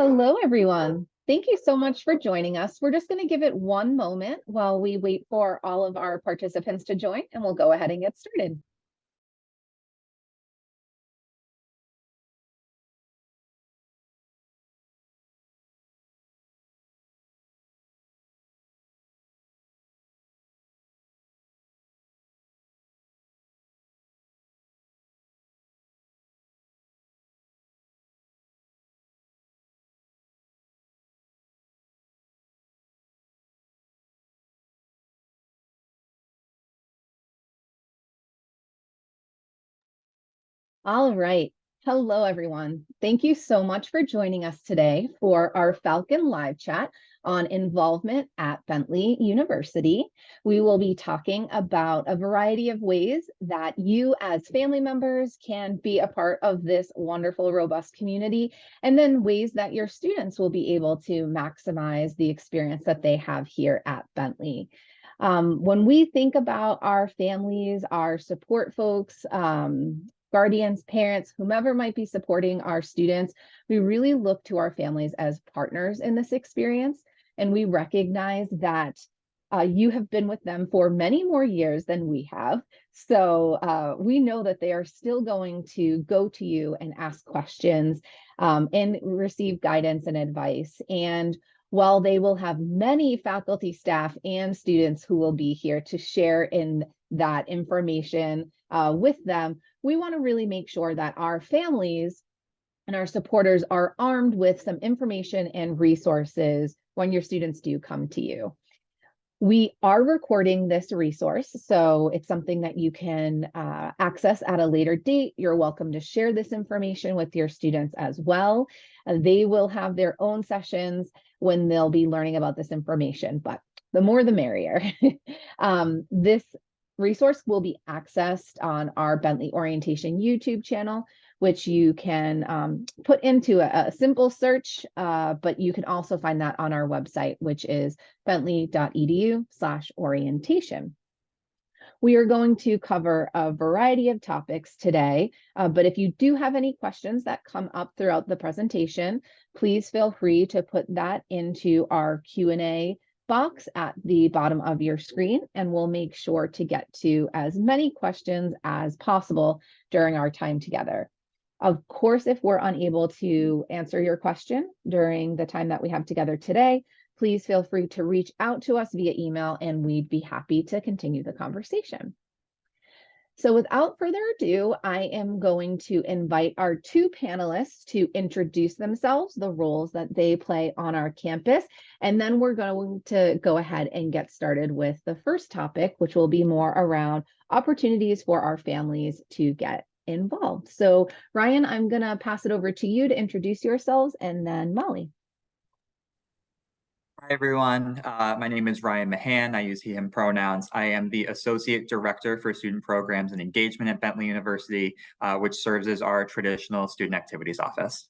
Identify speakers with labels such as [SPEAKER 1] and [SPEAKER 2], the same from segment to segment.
[SPEAKER 1] Hello, everyone. Thank you so much for joining us. We're just going to give it one moment while we wait for all of our participants to join, and we'll go ahead and get started. All right. Hello, everyone. Thank you so much for joining us today for our Falcon live chat on involvement at Bentley University. We will be talking about a variety of ways that you as family members can be a part of this wonderful, robust community, and then ways that your students will be able to maximize the experience that they have here at Bentley. When we think about our families, our support folks, guardians, parents, whomever might be supporting our students, we really look to our families as partners in this experience. And we recognize that you have been with them for many more years than we have. So we know that they are still going to go to you and ask questions and receive guidance and advice. And while they will have many faculty, staff, and students who will be here to share in that information with them, we want to really make sure that our families and our supporters are armed with some information and resources when your students do come to you. We are recording this resource, so it's something that you can access at a later date. You're welcome to share this information with your students as well. They will have their own sessions when they'll be learning about this information, but the more the merrier. This resource will be accessed on our Bentley Orientation YouTube channel, which you can put into a simple search, but you can also find that on our website, which is bentley.edu/orientation. We are going to cover a variety of topics today, but if you do have any questions that come up throughout the presentation, please feel free to put that into our Q&A box at the bottom of your screen, and we'll make sure to get to as many questions as possible during our time together. Of course, if we're unable to answer your question during the time that we have together today, please feel free to reach out to us via email and we'd be happy to continue the conversation. So without further ado, I am going to invite our two panelists to introduce themselves, the roles that they play on our campus, and then we're going to go ahead and get started with the first topic, which will be more around opportunities for our families to get involved. So Ryan, I'm going to pass it over to you to introduce yourselves, and then Molly.
[SPEAKER 2] Hi, everyone. My name is Ryan Mahan. I use he, him pronouns. I am the Associate Director for Student Programs and Engagement at Bentley University, which serves as our traditional student activities office.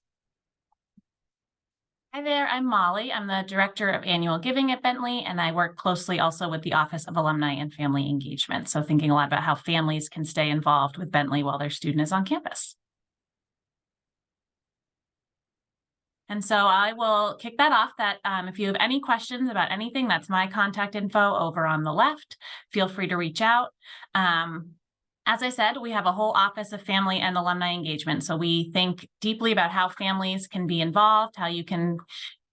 [SPEAKER 3] Hi there, I'm Molly. I'm the Director of Annual Giving at Bentley, and I work closely also with the Office of Alumni and Family Engagement. So thinking a lot about how families can stay involved with Bentley while their student is on campus. And so I will kick that off that if you have any questions about anything, that's my contact info over on the left. Feel free to reach out. As I said, we have a whole office of family and alumni engagement. So we think deeply about how families can be involved, how you can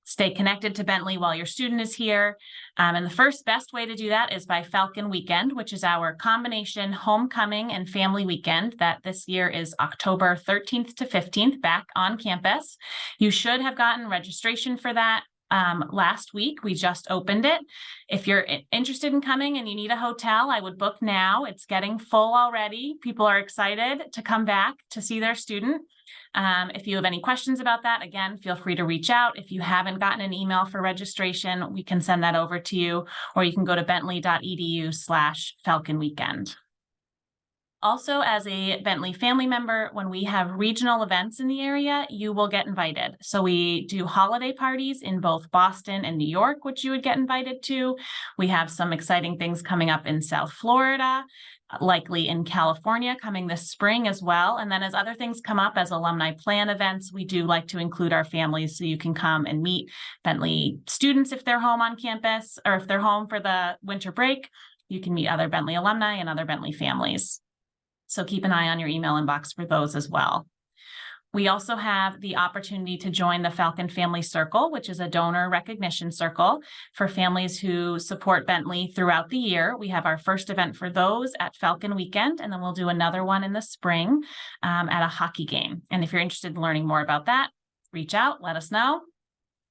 [SPEAKER 3] stay connected to Bentley while your student is here. And the first best way to do that is by Falcon Weekend, which is our combination homecoming and family weekend that this year is October 13th to 15th back on campus. You should have gotten registration for that last week. We just opened it. If you're interested in coming and you need a hotel, I would book now. It's getting full already. People are excited to come back to see their student. If you have any questions about that, again, feel free to reach out. If you haven't gotten an email for registration, we can send that over to you, or you can go to bentley.edu/Falcon Weekend. Also, as a Bentley family member, when we have regional events in the area, you will get invited. So we do holiday parties in both Boston and New York, which you would get invited to. We have some exciting things coming up in South Florida. likely in California coming this spring as well. And then as other things come up as alumni plan events, we do like to include our families so you can come and meet Bentley students if they're home on campus, or if they're home for the winter break, you can meet other Bentley alumni and other Bentley families. So keep an eye on your email inbox for those as well. We also have the opportunity to join the Falcon Family Circle, which is a donor recognition circle for families who support Bentley throughout the year. We have our first event for those at Falcon Weekend, and then we'll do another one in the spring at a hockey game. And if you're interested in learning more about that, reach out, let us know.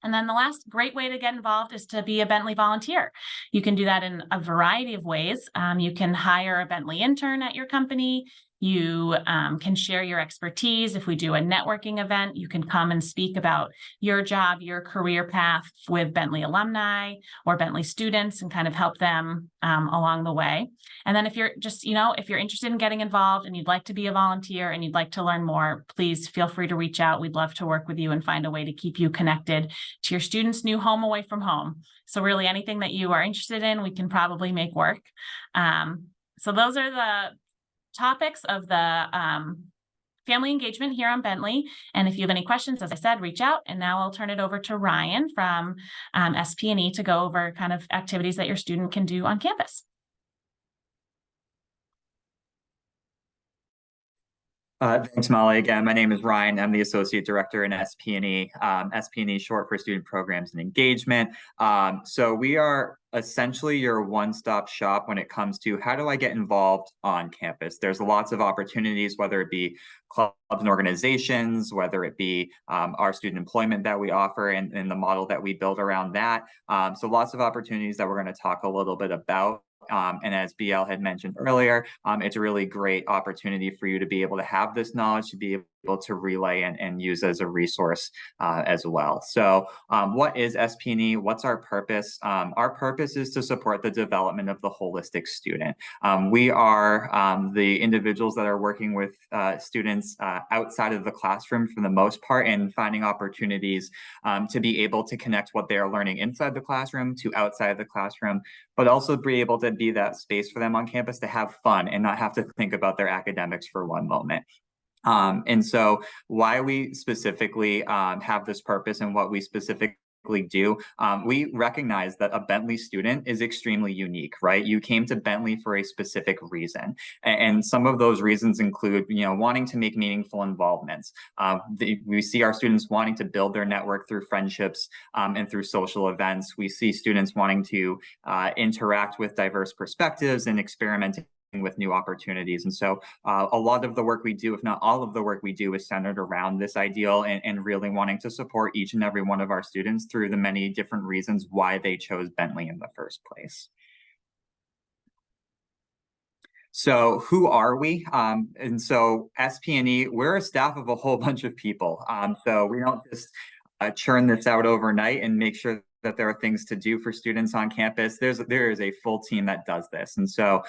[SPEAKER 3] And then the last great way to get involved is to be a Bentley volunteer. You can do that in a variety of ways. You can hire a Bentley intern at your company. You can share your expertise. If we do a networking event, you can come and speak about your job, your career path with Bentley alumni or Bentley students and kind of help them along the way. And then if you're just, if you're interested in getting involved and you'd like to be a volunteer and you'd like to learn more, please feel free to reach out. We'd love to work with you and find a way to keep you connected to your students' new home away from home. So really anything that you are interested in, we can probably make work. So those are the topics of the family engagement here on Bentley. And if you have any questions, as I said, reach out. And now I'll turn it over to Ryan from SP&E to go over kind of activities that your student can do on campus.
[SPEAKER 2] Thanks, Molly. Again, my name is Ryan. I'm the Associate Director in SP&E. SP&E short for Student Programs and Engagement. So we are essentially your one-stop shop when it comes to how do I get involved on campus. There's lots of opportunities, whether it be clubs and organizations, whether it be our student employment that we offer and the model that we build around that. So lots of opportunities that we're going to talk a little bit about. And as BL had mentioned earlier, it's a really great opportunity for you to be able to have this knowledge, to be able to relay and use as a resource as well. So what is SP&E? What's our purpose? Our purpose is to support the development of the holistic student. We are the individuals that are working with students outside of the classroom for the most part, and finding opportunities to be able to connect what they are learning inside the classroom to outside the classroom, but also be able to be that space for them on campus to have fun and not have to think about their academics for one moment. And so why we specifically have this purpose and what we specifically do, we recognize that a Bentley student is extremely unique, right? You came to Bentley for a specific reason. And some of those reasons include, wanting to make meaningful involvements. We see our students wanting to build their network through friendships and through social events. We see students wanting to interact with diverse perspectives and experimenting with new opportunities. And so a lot of the work we do, if not all of the work we do, is centered around this ideal and really wanting to support each and every one of our students through the many different reasons why they chose Bentley in the first place. So who are we? And so SP&E, we're a staff of a whole bunch of people. So we don't just churn this out overnight and make sure that there are things to do for students on campus. There is a full team that does this. And so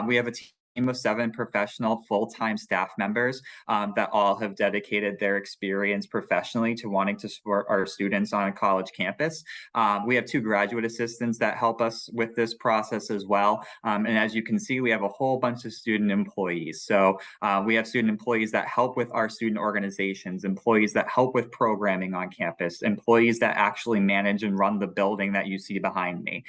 [SPEAKER 2] we have a team of 7 professional full-time staff members that all have dedicated their experience professionally to wanting to support our students on a college campus. We have 2 graduate assistants that help us with this process as well. And as you can see, we have a whole bunch of student employees. So we have student employees that help with our student organizations, employees that help with programming on campus, employees that actually manage and run the building that you see behind me.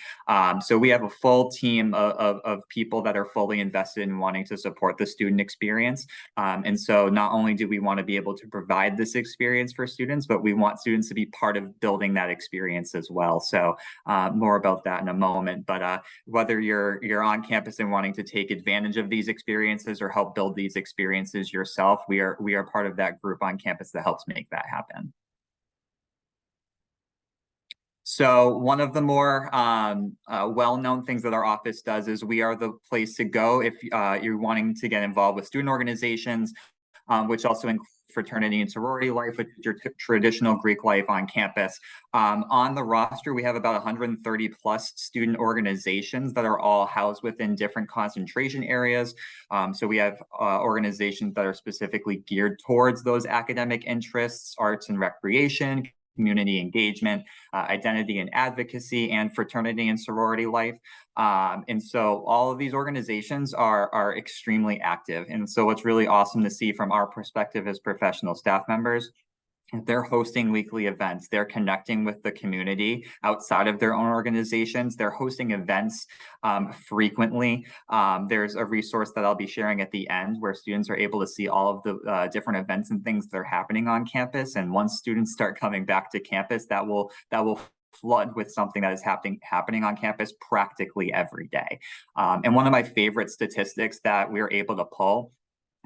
[SPEAKER 2] So we have a full team of people that are fully invested in wanting to support the student experience. And so not only do we want to be able to provide this experience for students, but we want students to be part of building that experience as well. So more about that in a moment. But whether you're on campus and wanting to take advantage of these experiences or help build these experiences yourself, we are part of that group on campus that helps make that happen. So one of the more well-known things that our office does is we are the place to go if you're wanting to get involved with student organizations, which also include fraternity and sorority life, which is your traditional Greek life on campus. On the roster, we have about 130 plus student organizations that are all housed within different concentration areas. So we have organizations that are specifically geared towards those academic interests, arts and recreation, community engagement, identity and advocacy, and fraternity and sorority life. And so all of these organizations are extremely active. And so what's really awesome to see from our perspective as professional staff members, they're hosting weekly events. They're connecting with the community outside of their own organizations. They're hosting events frequently. There's a resource that I'll be sharing at the end where students are able to see all of the different events and things that are happening on campus. And once students start coming back to campus, that will flood with something that is happening on campus practically every day. And one of my favorite statistics that we're able to pull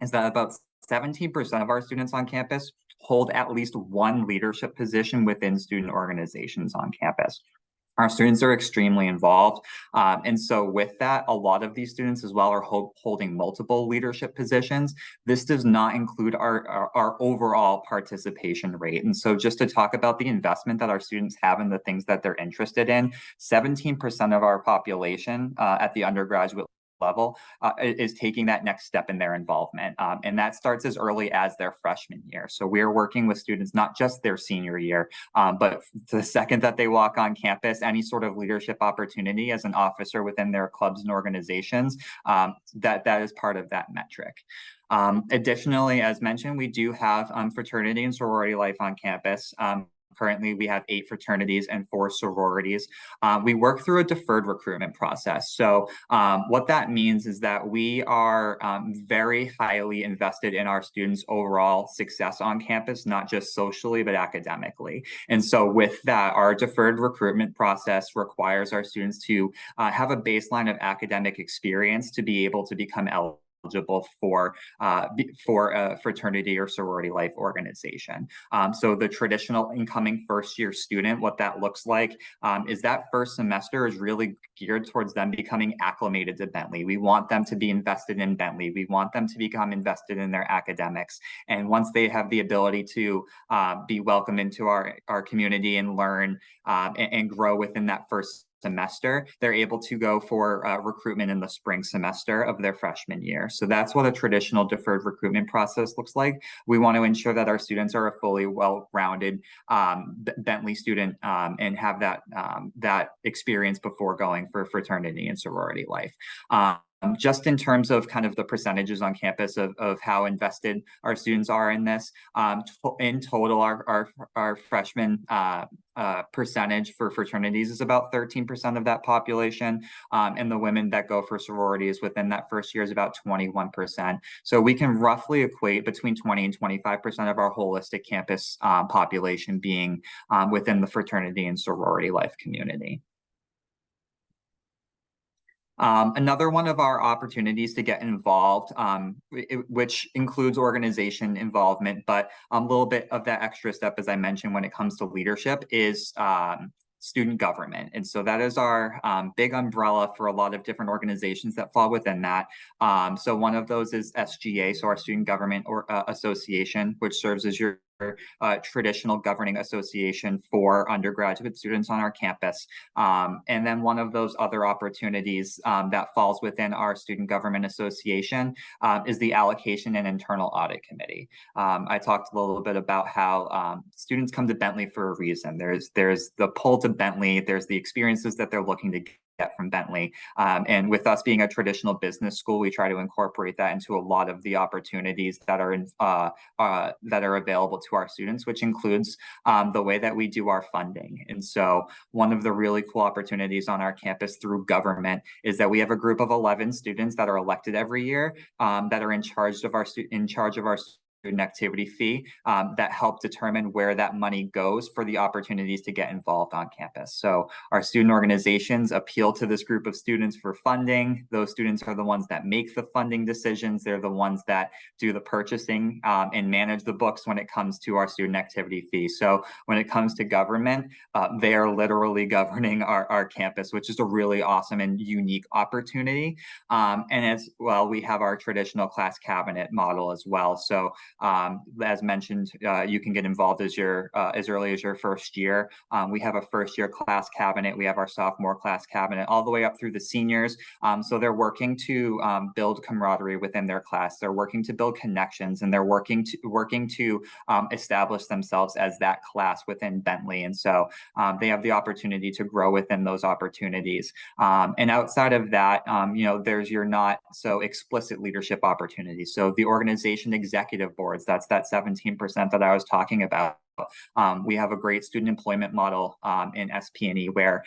[SPEAKER 2] is that about 17% of our students on campus hold at least one leadership position within student organizations on campus. Our students are extremely involved. And so with that, a lot of these students as well are holding multiple leadership positions. This does not include our overall participation rate. And so just to talk about the investment that our students have in the things that they're interested in, 17% of our population at the undergraduate level is taking that next step in their involvement. And that starts as early as their freshman year. So we're working with students, not just their senior year, but the second that they walk on campus, any sort of leadership opportunity as an officer within their clubs and organizations, that is part of that metric. Additionally, as mentioned, we do have fraternity and sorority life on campus. Currently, we have 8 fraternities and 4 sororities. We work through a deferred recruitment process. So what that means is that we are very highly invested in our students' overall success on campus, not just socially, but academically. And so with that, our deferred recruitment process requires our students to have a baseline of academic experience to be able to become eligible for a fraternity or sorority life organization. So the traditional incoming first-year student, what that looks like is that first semester is really geared towards them becoming acclimated to Bentley. We want them to be invested in Bentley. We want them to become invested in their academics. And once they have the ability to be welcomed into our community and learn and grow within that first semester, they're able to go for recruitment in the spring semester of their freshman year. So that's what a traditional deferred recruitment process looks like. We want to ensure that our students are a fully well-rounded Bentley student and have that experience before going for fraternity and sorority life. Just in terms of kind of the percentages on campus of how invested our students are in this, in total, our freshman percentage for fraternities is about 13% of that population, and the women that go for sororities within that first year is about 21%. So we can roughly equate between 20 and 25% of our holistic campus population being within the fraternity and sorority life community. Another one of our opportunities to get involved, which includes organization involvement, but a little bit of that extra step, as I mentioned, when it comes to leadership, is student government. And so that is our big umbrella for a lot of different organizations that fall within that. So one of those is SGA, so our Student Government Association, which serves as your traditional governing association for undergraduate students on our campus. And then one of those other opportunities that falls within our Student Government Association is the Allocation and Internal Audit Committee. I talked a little bit about how students come to Bentley for a reason. There's the pull to Bentley, there's the experiences that they're looking to get from Bentley. And with us being a traditional business school, we try to incorporate that into a lot of the opportunities that are available to our students, which includes the way that we do our funding. And so one of the really cool opportunities on our campus through government is that we have a group of 11 students that are elected every year that are in charge of our student activity fee that help determine where that money goes for the opportunities to get involved on campus. So our student organizations appeal to this group of students for funding. Those students are the ones that make the funding decisions. They're the ones that do the purchasing and manage the books when it comes to our student activity fee. So when it comes to government, they are literally governing our campus, which is a really awesome and unique opportunity. And as well, we have our traditional class cabinet model as well. So As mentioned, you can get involved as early as your first year. We have a first year class cabinet. We have our sophomore class cabinet all the way up through the seniors. So they're working to build camaraderie within their class. They're working to build connections, and they're working to establish themselves as that class within Bentley. And so they have the opportunity to grow within those opportunities. And outside of that, there's your not so explicit leadership opportunities. So the organization executive boards, that's that 17% that I was talking about. We have a great student employment model in SP&E where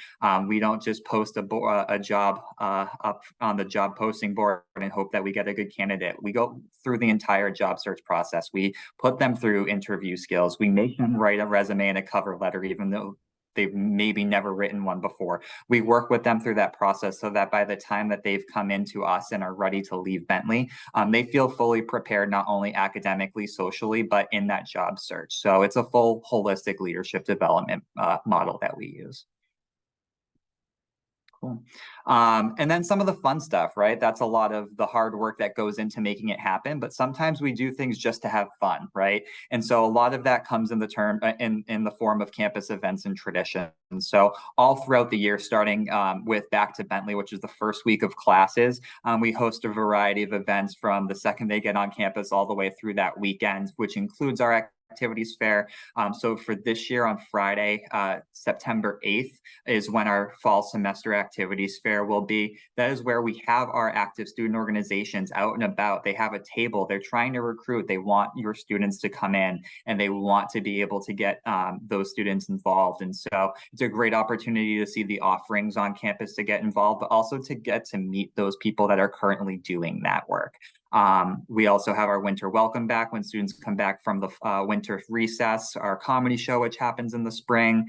[SPEAKER 2] we don't just post a job up on the job posting board and hope that we get a good candidate. We go through the entire job search process. We put them through interview skills. We make them write a resume and a cover letter, even though they've maybe never written one before. We work with them through that process so that by the time that they've come into us and are ready to leave Bentley, they feel fully prepared, not only academically, socially, but in that job search. So it's a full holistic leadership development model that we use. Cool. And then some of the fun stuff, right? That's a lot of the hard work that goes into making it happen, but sometimes we do things just to have fun, right? And so a lot of that comes in the form of campus events and traditions. So all throughout the year, starting with Back to Bentley, which is the first week of classes, we host a variety of events from the second they get on campus all the way through that weekend, which includes our activities fair. So for this year on Friday, September 8th is when our fall semester activities fair will be. That is where we have our active student organizations out and about. They have a table. They're trying to recruit. They want your students to come in, and they want to be able to get those students involved. And so it's a great opportunity to see the offerings on campus to get involved, but also to get to meet those people that are currently doing that work. We also have our winter welcome back when students come back from the winter recess, our comedy show, which happens in the spring,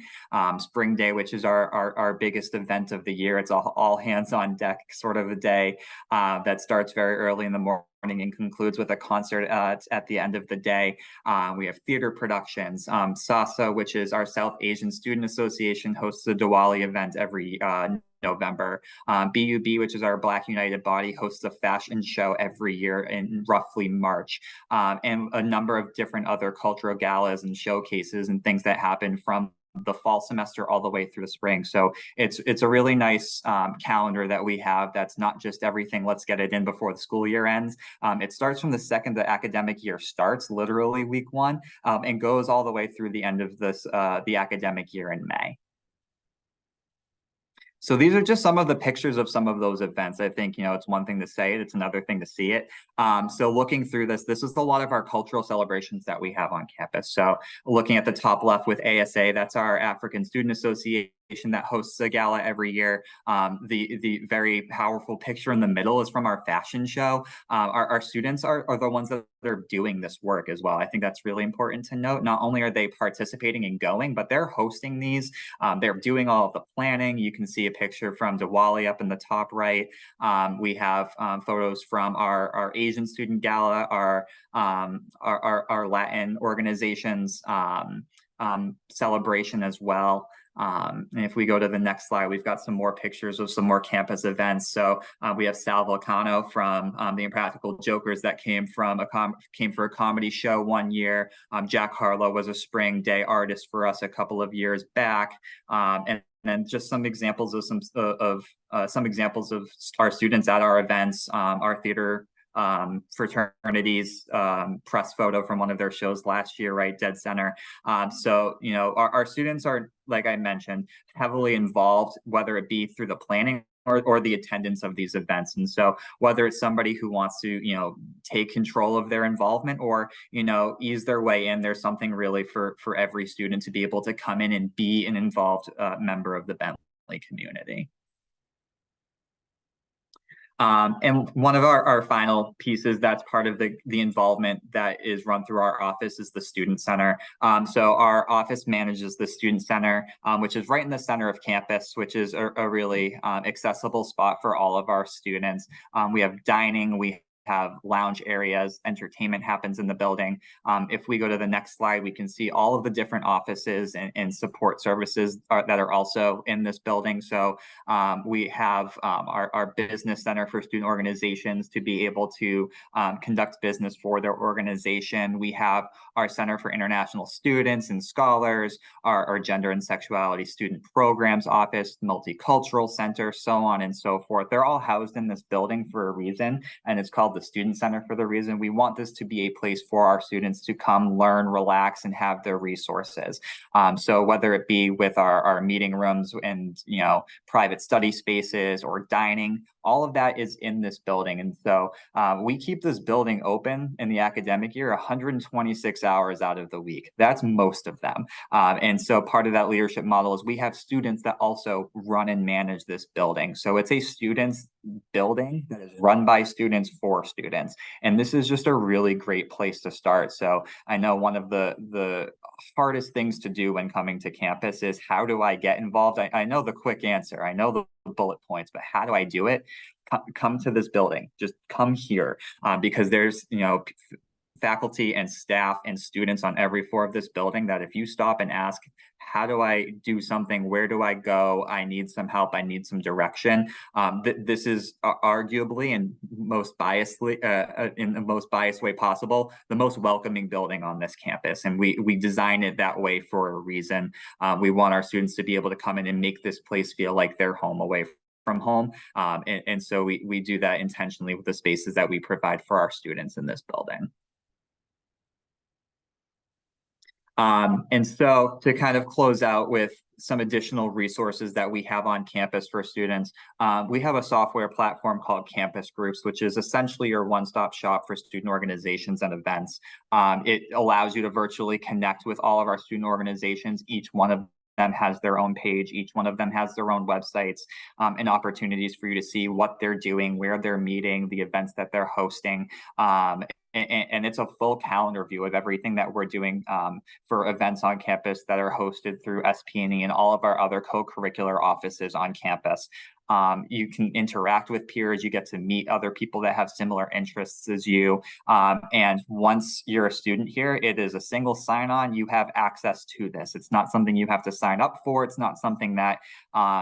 [SPEAKER 2] Spring Day, which is our biggest event of the year. It's all hands on deck sort of a day that starts very early in the morning and concludes with a concert at the end of the day. We have theater productions. SASA, which is our South Asian Student Association, hosts a Diwali event every November. BUB, which is our Black United Body, hosts a fashion show every year in roughly March, and a number of different other cultural galas and showcases and things that happen from the fall semester all the way through the spring. So it's a really nice calendar that we have. That's not just everything, let's get it in before the school year ends. It starts from the second the academic year starts, literally week 1, and goes all the way through the end of the academic year in May. So these are just some of the pictures of some of those events. I think, it's one thing to say it, it's another thing to see it. So looking through this is a lot of our cultural celebrations that we have on campus. So looking at the top left with ASA, that's our African Student Association that hosts a gala every year. The very powerful picture in the middle is from our fashion show. Our students are the ones that are doing this work as well. I think that's really important to note. Not only are they participating and going, but they're hosting these. They're doing all of the planning. You can see a picture from Diwali up in the top right. We have photos from our Asian student gala, our Latin organizations celebration as well. And if we go to the next slide, we've got some more pictures of some more campus events. So we have Sal Volcano from the Impractical Jokers that came for a comedy show one year. Jack Harlow was a spring day artist for us a couple of years back. And then just some examples of some examples of our students at our events, our theater fraternities press photo from one of their shows last year, right, dead center. So our students are, like I mentioned, heavily involved, whether it be through the planning or the attendance of these events. And so whether it's somebody who wants to take control of their involvement or ease their way in, there's something really for every student to be able to come in and be an involved member of the Bentley community. And one of our final pieces that's part of the involvement that is run through our office is the Student Center. So our office manages the Student Center, which is right in the center of campus, which is a really accessible spot for all of our students. We have dining, we have lounge areas, entertainment happens in the building. If we go to the next slide, we can see all of the different offices and support services that are also in this building. So we have our business center for student organizations to be able to conduct business for their organization. We have our Center for International Students and Scholars, our Gender and Sexuality Student Programs Office, Multicultural Center, so on and so forth. They're all housed in this building for a reason, and it's called the Student Center for the reason. We want this to be a place for our students to come, learn, relax, and have their resources. So whether it be with our meeting rooms and private study spaces or dining, all of that is in this building. And so we keep this building open in the academic year 126 hours out of the week. That's most of them. And so part of that leadership model is we have students that also run and manage this building. So it's a students building that is run by students for students. And this is just a really great place to start. So I know one of the hardest things to do when coming to campus is, how do I get involved? I know the quick answer. I know the bullet points, but how do I do it? Come to this building. Just come here, because there's faculty and staff and students on every floor of this building that if you stop and ask, how do I do something? Where do I go? I need some help. I need some direction. This is arguably and most biasedly, in the most biased way possible, the most welcoming building on this campus. And we design it that way for a reason. We want our students to be able to come in and make this place feel like their home away from home. And so we do that intentionally with the spaces that we provide for our students in this building. And so to kind of close out with some additional resources that we have on campus for students, we have a software platform called Campus Groups, which is essentially your one-stop shop for student organizations and events. It allows you to virtually connect with all of our student organizations. Each one of them has their own page. Each one of them has their own websites, and opportunities for you to see what they're doing, where they're meeting, the events that they're hosting. And it's a full calendar view of everything that we're doing for events on campus that are hosted through SP&E and all of our other co-curricular offices on campus. You can interact with peers, you get to meet other people that have similar interests as you. And once you're a student here, it is a single sign-on. You have access to this. It's not something you have to sign up for. It's not something that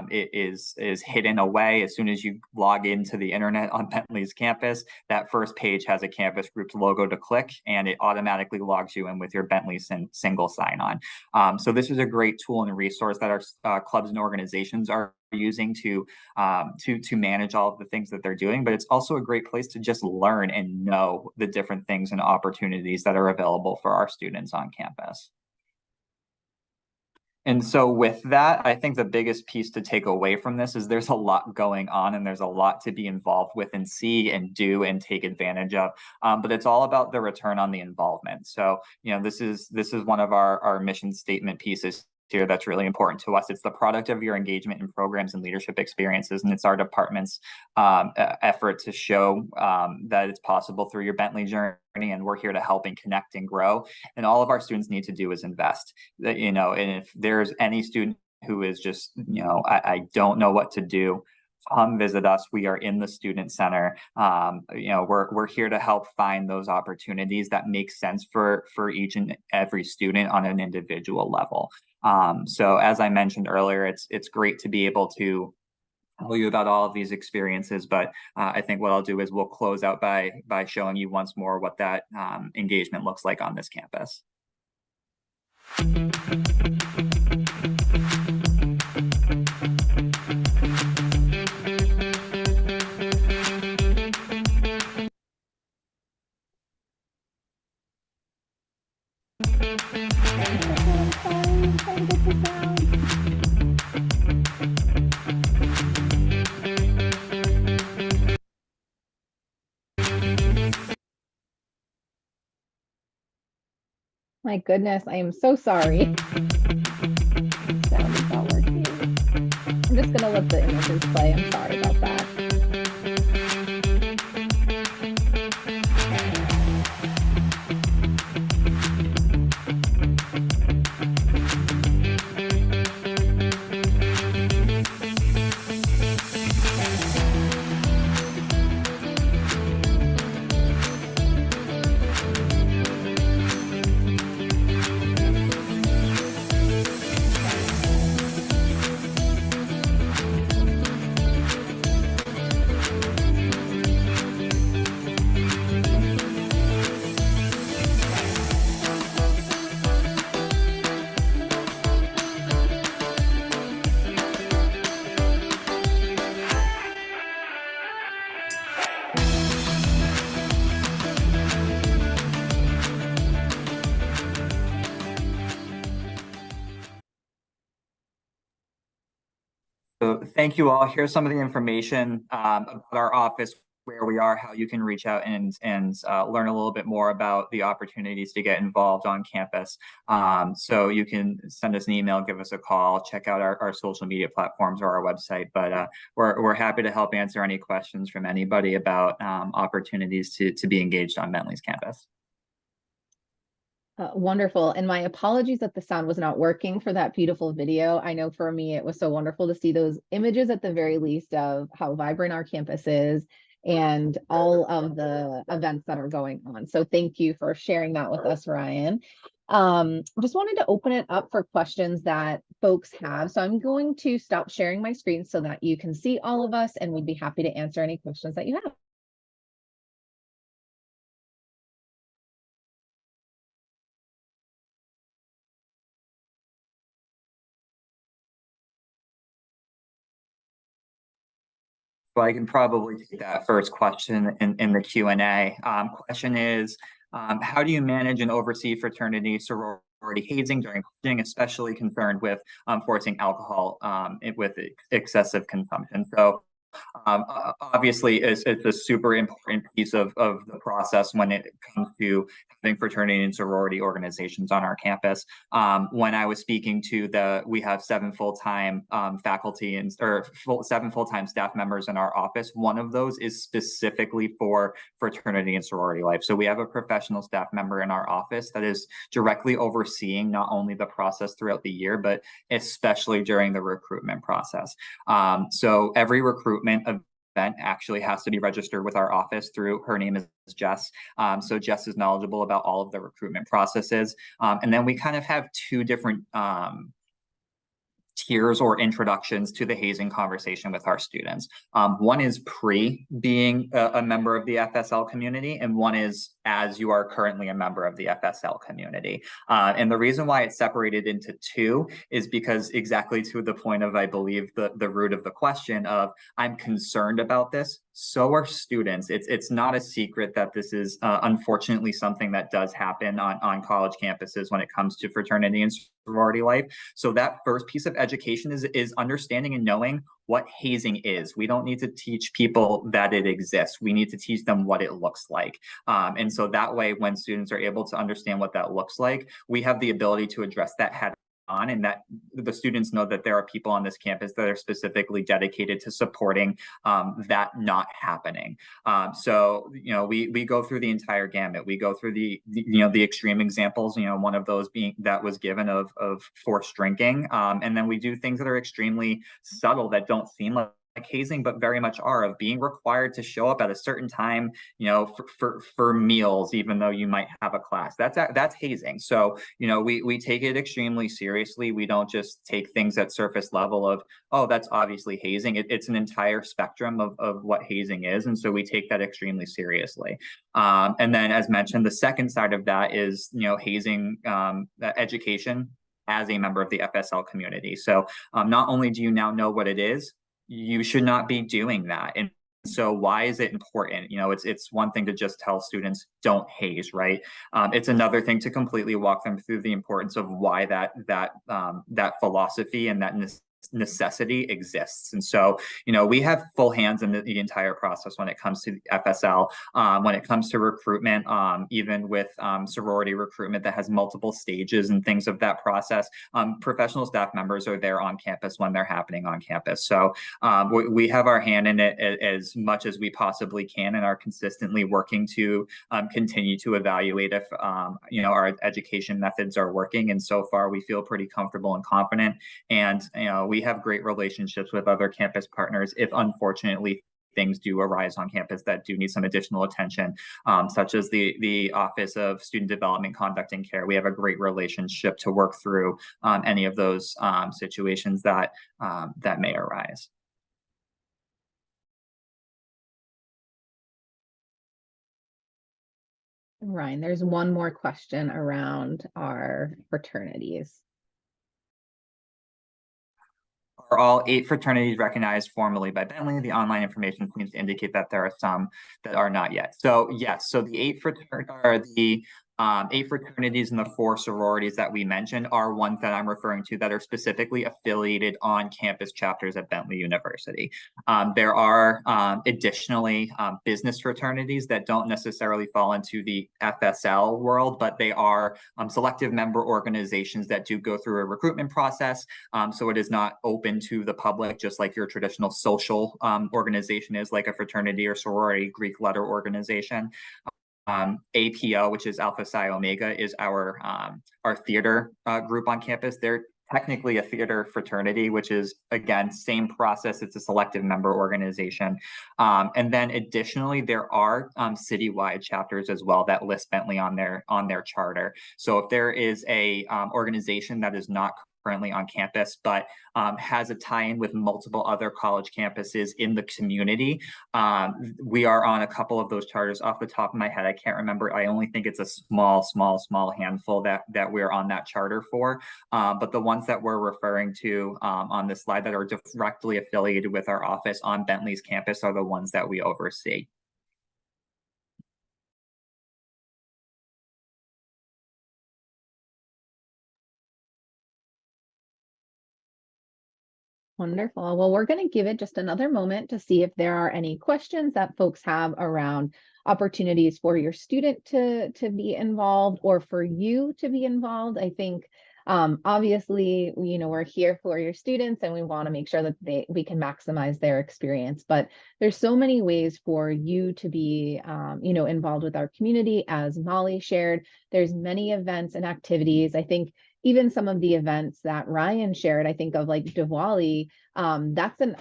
[SPEAKER 2] it is hidden away. As soon as you log into the internet on Bentley's campus, that first page has a Campus Groups logo to click, and it automatically logs you in with your Bentley single sign-on. So this is a great tool and resource that our clubs and organizations are using to manage all of the things that they're doing, but it's also a great place to just learn and know the different things and opportunities that are available for our students on campus. And so with that, I think the biggest piece to take away from this is there's a lot going on and there's a lot to be involved with and see and do and take advantage of. But it's all about the return on the involvement. So, this is one of our mission statement pieces here that's really important to us. It's the product of your engagement in programs and leadership experiences, and it's our department's effort to show that it's possible through your Bentley journey, and we're here to help and connect and grow. And all of our students need to do is invest. And if there's any student who is just, I don't know what to do, come visit us. We are in the student center. We're here to help find those opportunities that make sense for each and every student on an individual level. So as I mentioned earlier, it's great to be able to tell you about all of these experiences, but I think what I'll do is we'll close out by showing you once more what that engagement looks like on this campus.
[SPEAKER 1] My goodness, I am so sorry. Sound is not working. I'm just gonna let the images play. I'm sorry about that.
[SPEAKER 2] So thank you all. Here's some of the information about our office, where we are, how you can reach out and learn a little bit more about the opportunities to get involved on campus. So you can send us an email, give us a call, check out our social media platforms or our website. But we're happy to help answer any questions from anybody about opportunities to be engaged on Bentley's campus.
[SPEAKER 1] Wonderful. And my apologies that the sound was not working for that beautiful video. I know for me, it was so wonderful to see those images at the very least of how vibrant our campus is and all of the events that are going on. So thank you for sharing that with us, Ryan. Just wanted to open it up for questions that folks have. So I'm going to stop sharing my screen so that you can see all of us, and we'd be happy to answer any questions that you have.
[SPEAKER 2] So I can probably take that first question in the Q&A. Question is, how do you manage and oversee fraternity sorority hazing during hazing, especially concerned with forcing alcohol with excessive consumption? So obviously, it's a super important piece of the process when it comes to having fraternity and sorority organizations on our campus. When I was speaking to we have 7 full-time faculty or 7 full-time staff members in our office. One of those is specifically for fraternity and sorority life. So we have a professional staff member in our office that is directly overseeing not only the process throughout the year, but especially during the recruitment process. So every recruitment event actually has to be registered with our office through, her name is Jess. So Jess is knowledgeable about all of the recruitment processes. And then we kind of have 2 different tiers or introductions to the hazing conversation with our students. One is pre being a member of the FSL community, and one is as you are currently a member of the FSL community. And the reason why it's separated into 2 is because exactly to the point of, I believe, the root of the question of, I'm concerned about this. So are students. It's not a secret that this is unfortunately something that does happen on college campuses when it comes to fraternity and sorority life. So that first piece of education is understanding and knowing what hazing is. We don't need to teach people that it exists. We need to teach them what it looks like. And so that way, when students are able to understand what that looks like, we have the ability to address that head on, and that the students know that there are people on this campus that are specifically dedicated to supporting that not happening. So, we go through the entire gamut. We go through the extreme examples, one of those being that was given of forced drinking. And then we do things that are extremely subtle that don't seem like hazing, but very much are, of being required to show up at a certain time, for meals, even though you might have a class. That's hazing. So, we take it extremely seriously. We don't just take things at surface level of, oh, that's obviously hazing. It's an entire spectrum of what hazing is. And so we take that extremely seriously. And then, as mentioned, the second side of that is, hazing education as a member of the FSL community. So not only do you now know what it is, you should not be doing that. And so why is it important? It's one thing to just tell students don't haze, right? It's another thing to completely walk them through the importance of why that philosophy and that necessity exists. And so, we have full hands in the entire process when it comes to FSL, when it comes to recruitment, even with sorority recruitment that has multiple stages and things of that process. Professional staff members are there on campus when they're happening on campus. So we have our hand in it as much as we possibly can, and are consistently working to continue to evaluate if our education methods are working. And so far, we feel pretty comfortable and confident. And we have great relationships with other campus partners if, unfortunately, things do arise on campus that do need some additional attention, such as the Office of Student Development, Conduct, and Care. We have a great relationship to work through any of those situations that may arise.
[SPEAKER 1] Ryan, there's one more question around our fraternities.
[SPEAKER 2] Are all 8 fraternities recognized formally by Bentley? The online information seems to indicate that there are some that are not yet. So yes, so the 8 fraternities, or the 8 fraternities and the 4 sororities that we mentioned are ones that I'm referring to that are specifically affiliated on campus chapters at Bentley University. There are additionally business fraternities that don't necessarily fall into the FSL world, but they are selective member organizations that do go through a recruitment process. So it is not open to the public, just like your traditional social organization is, like a fraternity or sorority Greek letter organization. APO, which is Alpha Psi Omega, is our theater group on campus. They're technically a theater fraternity, which is, again, same process. It's a selective member organization. And then additionally, there are citywide chapters as well that list Bentley on their charter. So if there is a organization that is not currently on campus, but has a tie-in with multiple other college campuses in the community. We are on a couple of those charters. Off the top of my head, I can't remember. I only think it's a small handful that we're on that charter for. But the ones that we're referring to on this slide that are directly affiliated with our office on Bentley's campus are the ones that we oversee.
[SPEAKER 1] Wonderful. Well, we're going to give it just another moment to see if there are any questions that folks have around opportunities for your student to be involved or for you to be involved. I think obviously, we're here for your students and we want to make sure that we can maximize their experience. But there's so many ways for you to be, involved with our community. As Molly shared, there's many events and activities. I think even some of the events that Ryan shared, I think of like Diwali, that's an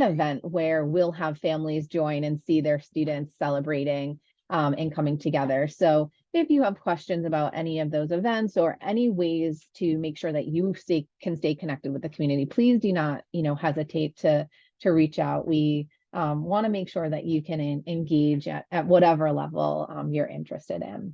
[SPEAKER 1] event where we'll have families join and see their students celebrating and coming together. So if you have questions about any of those events or any ways to make sure that you can stay connected with the community, please do not, hesitate to reach out. We want to make sure that you can engage at whatever level you're interested in.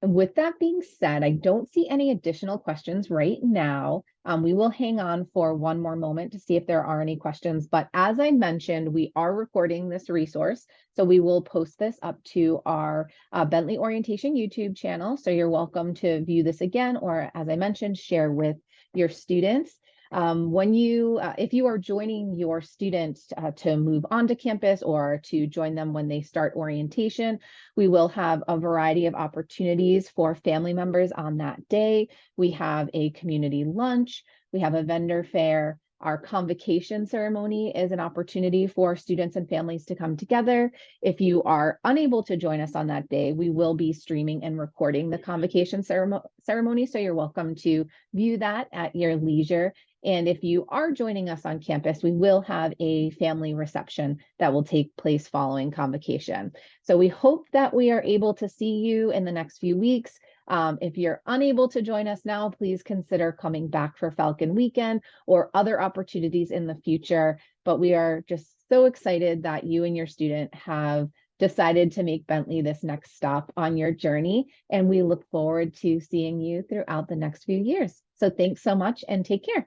[SPEAKER 1] With that being said, I don't see any additional questions right now. We will hang on for one more moment to see if there are any questions. But as I mentioned, we are recording this resource. So we will post this up to our Bentley Orientation YouTube channel. So you're welcome to view this again, or as I mentioned, share with your students. If you are joining your students to move onto campus or to join them when they start orientation, we will have a variety of opportunities for family members on that day. We have a community lunch, we have a vendor fair. Our convocation ceremony is an opportunity for students and families to come together. If you are unable to join us on that day, we will be streaming and recording the convocation ceremony. So you're welcome to view that at your leisure. And if you are joining us on campus, we will have a family reception that will take place following convocation. So we hope that we are able to see you in the next few weeks. If you're unable to join us now, please consider coming back for Falcon Weekend or other opportunities in the future. But we are just so excited that you and your student have decided to make Bentley this next stop on your journey. And we look forward to seeing you throughout the next few years. So thanks so much and take care.